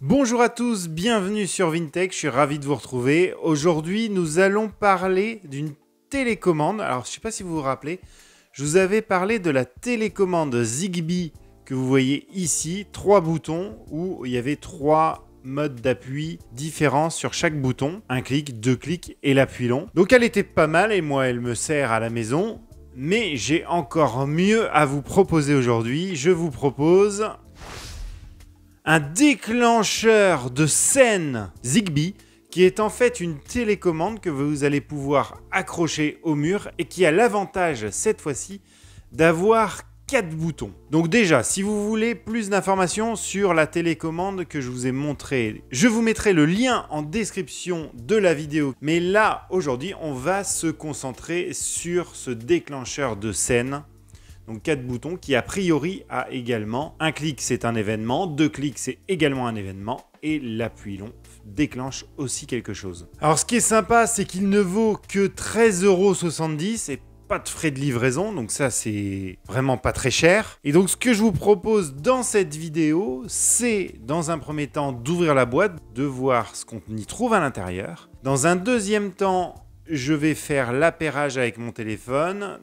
Bonjour à tous, bienvenue sur Vintech, je suis ravi de vous retrouver. Aujourd'hui, nous allons parler d'une télécommande. Alors, je ne sais pas si vous vous rappelez, je vous avais parlé de la télécommande Zigbee que vous voyez ici, 3 boutons où il y avait 3 modes d'appui différents sur chaque bouton. Un clic, 2 clics et l'appui long. Donc, elle était pas mal et moi, elle me sert à la maison. Mais j'ai encore mieux à vous proposer aujourd'hui. Je vous propose un déclencheur de scène Zigbee qui est en fait une télécommande que vous allez pouvoir accrocher au mur et qui a l'avantage cette fois-ci d'avoir 4 boutons. Donc déjà, si vous voulez plus d'informations sur la télécommande que je vous ai montrée, je vous mettrai le lien en description de la vidéo. Mais là, aujourd'hui, on va se concentrer sur ce déclencheur de scène. Donc 4 boutons qui a priori a également un clic c'est un événement, 2 clics c'est également un événement et l'appui long déclenche aussi quelque chose. Alors ce qui est sympa c'est qu'il ne vaut que 13,70 € et pas de frais de livraison, donc ça c'est vraiment pas très cher. Et donc ce que je vous propose dans cette vidéo, c'est dans un premier temps d'ouvrir la boîte, de voir ce qu'on y trouve à l'intérieur. Dans un deuxième temps, je vais faire l'appairage avec mon téléphone.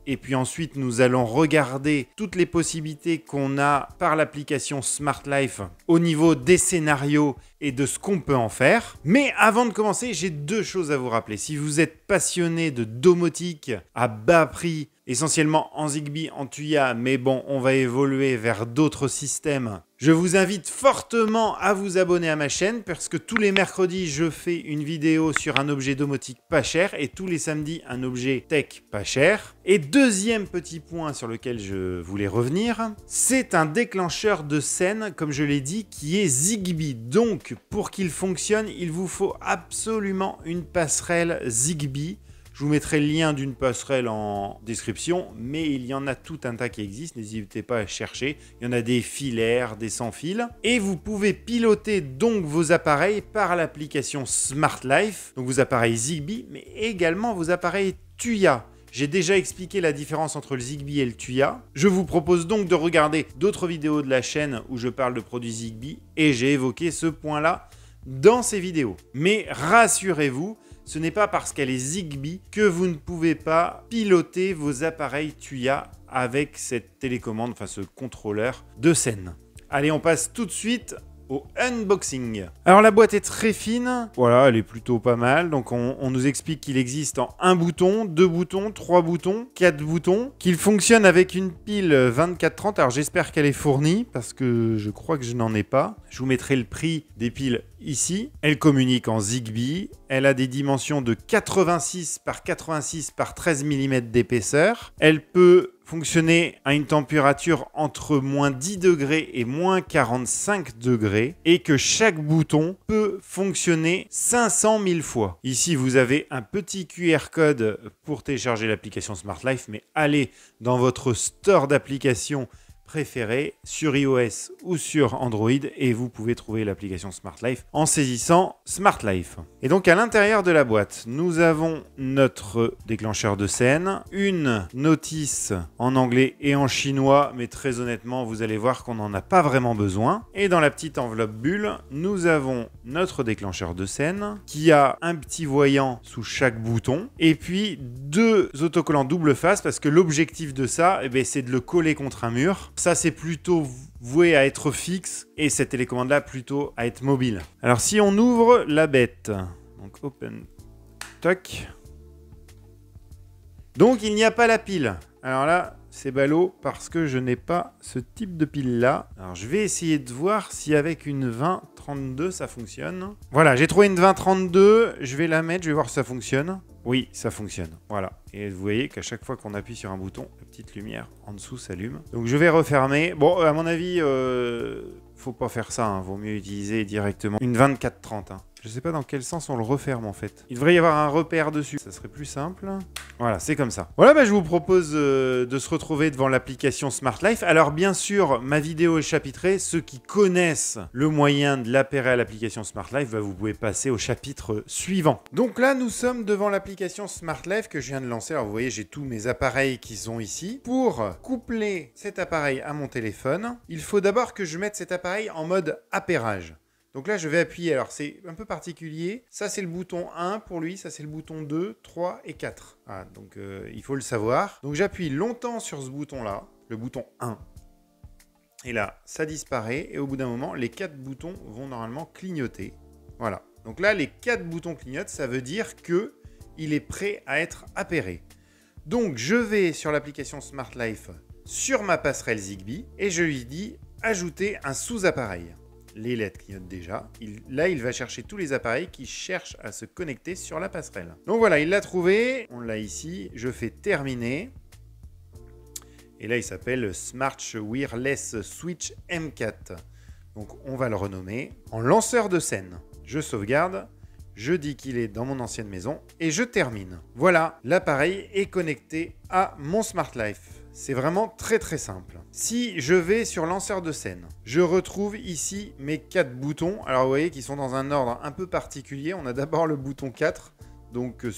Et puis ensuite, nous allons regarder toutes les possibilités qu'on a par l'application Smart Life au niveau des scénarios et de ce qu'on peut en faire. Mais avant de commencer, j'ai 2 choses à vous rappeler. Si vous êtes passionné de domotique à bas prix, essentiellement en Zigbee, en Tuya, mais bon, on va évoluer vers d'autres systèmes, je vous invite fortement à vous abonner à ma chaîne parce que tous les mercredis, je fais une vidéo sur un objet domotique pas cher et tous les samedis, un objet tech pas cher. Et deuxième petit point sur lequel je voulais revenir, c'est un déclencheur de scène, comme je l'ai dit, qui est Zigbee. Donc, pour qu'il fonctionne, il vous faut absolument une passerelle Zigbee. Je vous mettrai le lien d'une passerelle en description, mais il y en a tout un tas qui existent, n'hésitez pas à chercher. Il y en a des filaires, des sans fil. Et vous pouvez piloter donc vos appareils par l'application Smart Life, donc vos appareils Zigbee, mais également vos appareils Tuya. J'ai déjà expliqué la différence entre le Zigbee et le Tuya. Je vous propose donc de regarder d'autres vidéos de la chaîne où je parle de produits Zigbee et j'ai évoqué ce point-là dans ces vidéos. Mais rassurez-vous, ce n'est pas parce qu'elle est Zigbee que vous ne pouvez pas piloter vos appareils Tuya avec cette télécommande, enfin ce contrôleur de scène. Allez, on passe tout de suite au unboxing. Alors la boîte est très fine, voilà, elle est plutôt pas mal. Donc on nous explique qu'il existe en 1 bouton, 2 boutons, 3 boutons, 4 boutons, qu'il fonctionne avec une pile 2430. Alors j'espère qu'elle est fournie parce que je crois que je n'en ai pas. Je vous mettrai le prix des piles ici. Elle communique en Zigbee. Elle a des dimensions de 86 par 86 par 13 mm d'épaisseur. Elle peut fonctionner à une température entre moins 10 degrés et moins 45 degrés et que chaque bouton peut fonctionner 500 000 fois. Ici, vous avez un petit QR code pour télécharger l'application Smart Life, mais allez dans votre store d'applications préféré sur iOS ou sur Android et vous pouvez trouver l'application Smart Life en saisissant Smart Life. Et donc à l'intérieur de la boîte, nous avons notre déclencheur de scène, une notice en anglais et en chinois, mais très honnêtement, vous allez voir qu'on n'en a pas vraiment besoin. Et dans la petite enveloppe bulle, nous avons notre déclencheur de scène qui a un petit voyant sous chaque bouton et puis 2 autocollants double face parce que l'objectif de ça, c'est de le coller contre un mur. Ça, c'est plutôt voué à être fixe et cette télécommande-là plutôt à être mobile. Alors, si on ouvre la bête, donc open, toc. Donc, il n'y a pas la pile. Alors là, c'est ballot parce que je n'ai pas ce type de pile-là. Alors, je vais essayer de voir si avec une 2032, ça fonctionne. Voilà, j'ai trouvé une 2032. Je vais la mettre, je vais voir si ça fonctionne. Oui, ça fonctionne. Voilà. Et vous voyez qu'à chaque fois qu'on appuie sur un bouton, la petite lumière en dessous s'allume. Donc je vais refermer. Bon, à mon avis, faut pas faire ça. Vaut mieux utiliser directement une 2430. Je sais pas dans quel sens on le referme en fait. Il devrait y avoir un repère dessus. Ça serait plus simple. Voilà, c'est comme ça. Voilà, je vous propose de se retrouver devant l'application Smart Life. Alors bien sûr, ma vidéo est chapitrée. Ceux qui connaissent le moyen de l'appairer à l'application Smart Life, vous pouvez passer au chapitre suivant. Donc là, nous sommes devant l'application Smart Life que je viens de lancer. Alors vous voyez, j'ai tous mes appareils qui sont ici. Pour coupler cet appareil à mon téléphone, il faut d'abord que je mette cet appareil en mode appairage. Donc là, je vais appuyer. Alors, c'est un peu particulier. Ça, c'est le bouton 1 pour lui. Ça, c'est le bouton 2, 3 et 4. Voilà, donc il faut le savoir. Donc, j'appuie longtemps sur ce bouton-là, le bouton 1. Et là, ça disparaît. Et au bout d'un moment, les 4 boutons vont normalement clignoter. Voilà. Donc là, les 4 boutons clignotent. Ça veut dire qu'il est prêt à être appairé. Donc, je vais sur l'application Smart Life sur ma passerelle Zigbee et je lui dis ajouter un sous-appareil. Les LED clignotent déjà. Là, il va chercher tous les appareils qui cherchent à se connecter sur la passerelle. Donc voilà, il l'a trouvé. On l'a ici. Je fais terminer. Et là, il s'appelle Smart Wireless Switch M4. Donc, on va le renommer en lanceur de scène. Je sauvegarde. Je dis qu'il est dans mon ancienne maison et je termine. Voilà, l'appareil est connecté à mon Smart Life. C'est vraiment très très simple. Si je vais sur lanceur de scène, je retrouve ici mes 4 boutons. Alors vous voyez qu'ils sont dans un ordre un peu particulier. On a d'abord le bouton 4, donc 1,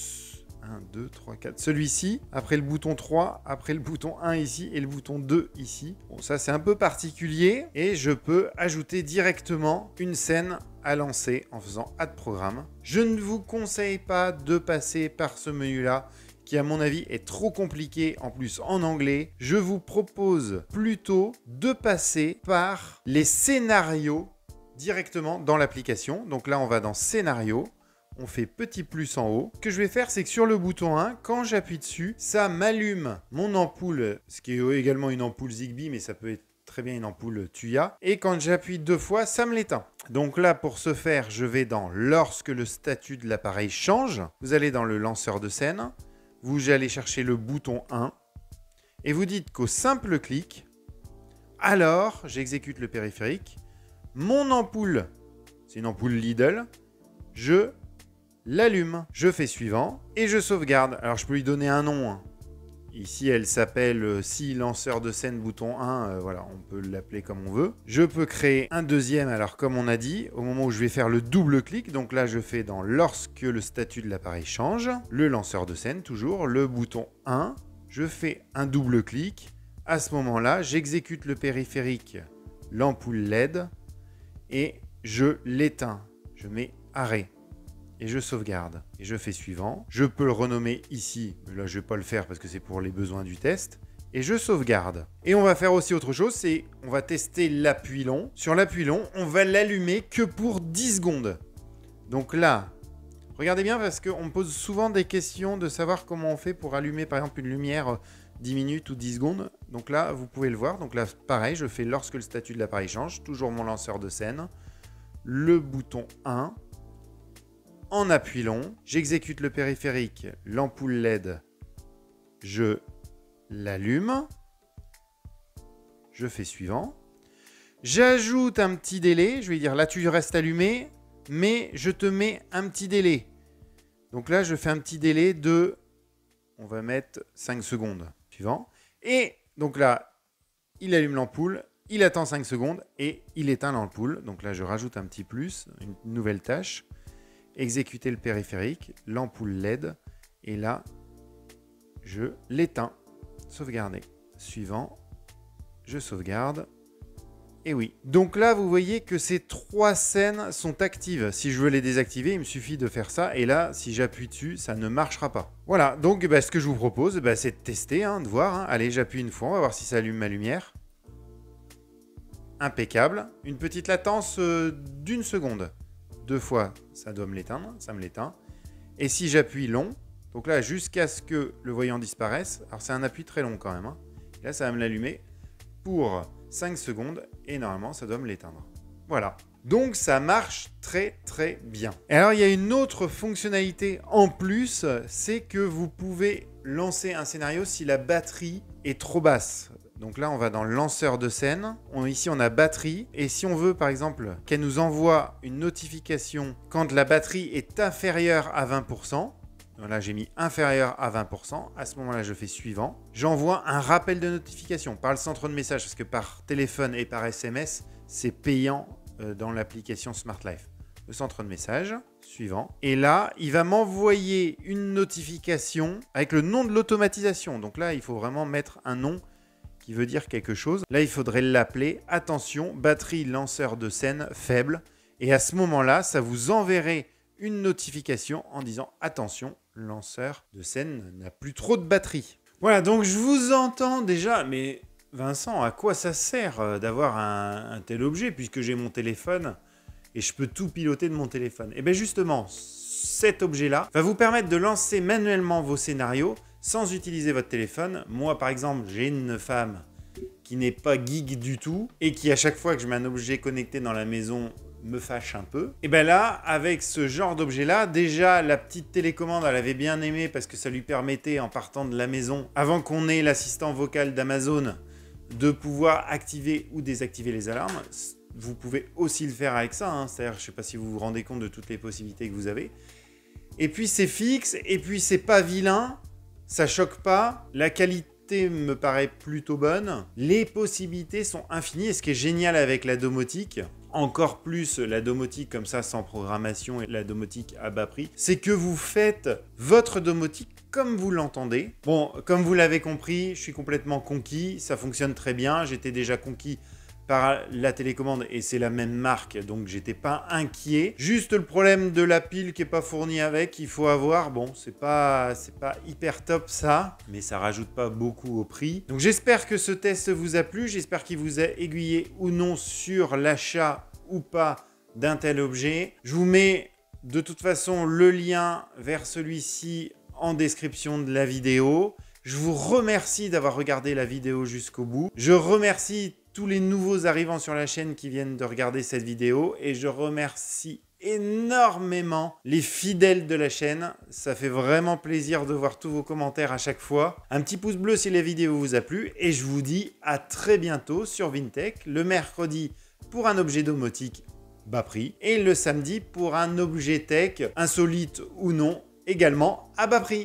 2, 3, 4. Celui-ci, après le bouton 3, après le bouton 1 ici et le bouton 2 ici. Bon, ça c'est un peu particulier et je peux ajouter directement une scène à lancer en faisant Add Programme. Je ne vous conseille pas de passer par ce menu-là qui à mon avis est trop compliqué, en plus en anglais. Je vous propose plutôt de passer par les scénarios directement dans l'application. Donc là, on va dans Scénario. On fait petit plus en haut. Ce que je vais faire, c'est que sur le bouton 1, quand j'appuie dessus, ça m'allume mon ampoule, ce qui est également une ampoule Zigbee, mais ça peut être très bien une ampoule Tuya. Et quand j'appuie 2 fois, ça me l'éteint. Donc là, pour ce faire, je vais dans Lorsque le statut de l'appareil change. Vous allez dans le lanceur de scène. Vous allez chercher le bouton 1. Et vous dites qu'au simple clic, alors j'exécute le périphérique. Mon ampoule, c'est une ampoule Lidl, je l'allume. Je fais suivant et je sauvegarde. Alors je peux lui donner un nom. Ici, elle s'appelle si lanceur de scène bouton 1. Voilà, on peut l'appeler comme on veut. Je peux créer un deuxième. Alors comme on a dit, au moment où je vais faire le double clic, donc là je fais dans lorsque le statut de l'appareil change, le lanceur de scène toujours, le bouton 1. Je fais un double clic. À ce moment-là, j'exécute le périphérique, l'ampoule LED et je l'éteins. Je mets arrêt. Et je sauvegarde. Et je fais suivant. Je peux le renommer ici. Mais là, je ne vais pas le faire parce que c'est pour les besoins du test. Et je sauvegarde. Et on va faire aussi autre chose, c'est on va tester l'appui long. Sur l'appui long, on va l'allumer que pour 10 secondes. Donc là, regardez bien parce qu'on me pose souvent des questions de savoir comment on fait pour allumer par exemple une lumière 10 minutes ou 10 secondes. Donc là, vous pouvez le voir. Donc là, pareil, je fais lorsque le statut de l'appareil change. Toujours mon lanceur de scène. Le bouton 1. En appui long, j'exécute le périphérique, l'ampoule LED, je l'allume, je fais suivant. J'ajoute un petit délai, je vais dire là tu restes allumé, mais je te mets un petit délai. Donc là je fais un petit délai de, on va mettre 5 secondes, suivant. Et donc là, il allume l'ampoule, il attend 5 secondes et il éteint l'ampoule. Donc là je rajoute un petit plus, une nouvelle tâche. Exécuter le périphérique, l'ampoule LED, et là, je l'éteins. Sauvegarder. Suivant, je sauvegarde. Et oui. Donc là, vous voyez que ces 3 scènes sont actives. Si je veux les désactiver, il me suffit de faire ça. Et là, si j'appuie dessus, ça ne marchera pas. Voilà. Donc, ce que je vous propose, c'est de tester, de voir. Allez, j'appuie une fois. On va voir si ça allume ma lumière. Impeccable. Une petite latence d'1 seconde. 2 fois, ça doit me l'éteindre, ça me l'éteint. Et si j'appuie long, donc là, jusqu'à ce que le voyant disparaisse, alors c'est un appui très long quand même, là, ça va me l'allumer pour 5 secondes et normalement, ça doit me l'éteindre. Voilà. Donc, ça marche très, très bien. Et alors, il y a une autre fonctionnalité en plus, c'est que vous pouvez lancer un scénario si la batterie est trop basse. Donc là, on va dans le lanceur de scène. Ici, on a batterie. Et si on veut, par exemple, qu'elle nous envoie une notification quand la batterie est inférieure à 20%, donc là, j'ai mis inférieur à 20%. À ce moment-là, je fais suivant. J'envoie un rappel de notification par le centre de message, parce que par téléphone et par SMS, c'est payant dans l'application Smart Life. Le centre de message, suivant. Et là, il va m'envoyer une notification avec le nom de l'automatisation. Donc là, il faut vraiment mettre un nom qui veut dire quelque chose. Là, il faudrait l'appeler « Attention, batterie lanceur de scène faible ». Et à ce moment-là, ça vous enverrait une notification en disant « Attention, lanceur de scène n'a plus trop de batterie ». Voilà, donc je vous entends déjà, mais Vincent, à quoi ça sert d'avoir un tel objet puisque j'ai mon téléphone et je peux tout piloter de mon téléphone? Et bien justement, cet objet-là va vous permettre de lancer manuellement vos scénarios sans utiliser votre téléphone. Moi, par exemple, j'ai une femme qui n'est pas geek du tout et qui, à chaque fois que je mets un objet connecté dans la maison, me fâche un peu. Et bien là, avec ce genre d'objet-là, déjà, la petite télécommande, elle avait bien aimé parce que ça lui permettait, en partant de la maison, avant qu'on ait l'assistant vocal d'Amazon, de pouvoir activer ou désactiver les alarmes. Vous pouvez aussi le faire avec ça, hein. C'est-à-dire, je ne sais pas si vous vous rendez compte de toutes les possibilités que vous avez. Et puis, c'est fixe, et puis, c'est pas vilain, ça choque pas, la qualité me paraît plutôt bonne. Les possibilités sont infinies, et ce qui est génial avec la domotique, encore plus la domotique comme ça sans programmation et la domotique à bas prix, c'est que vous faites votre domotique comme vous l'entendez. Bon, comme vous l'avez compris, je suis complètement conquis, ça fonctionne très bien, j'étais déjà conquis par la télécommande et c'est la même marque, donc j'étais pas inquiet. Juste le problème de la pile qui est pas fournie avec, il faut avoir, bon, c'est pas hyper top ça, mais ça rajoute pas beaucoup au prix. Donc j'espère que ce test vous a plu, j'espère qu'il vous a aiguillé ou non sur l'achat ou pas d'un tel objet. Je vous mets de toute façon le lien vers celui-ci en description de la vidéo. Je vous remercie d'avoir regardé la vidéo jusqu'au bout. Je remercie tous les nouveaux arrivants sur la chaîne qui viennent de regarder cette vidéo et je remercie énormément les fidèles de la chaîne. Ça fait vraiment plaisir de voir tous vos commentaires à chaque fois. Un petit pouce bleu si la vidéo vous a plu et je vous dis à très bientôt sur Vintech, le mercredi pour un objet domotique bas prix et le samedi pour un objet tech insolite ou non également à bas prix.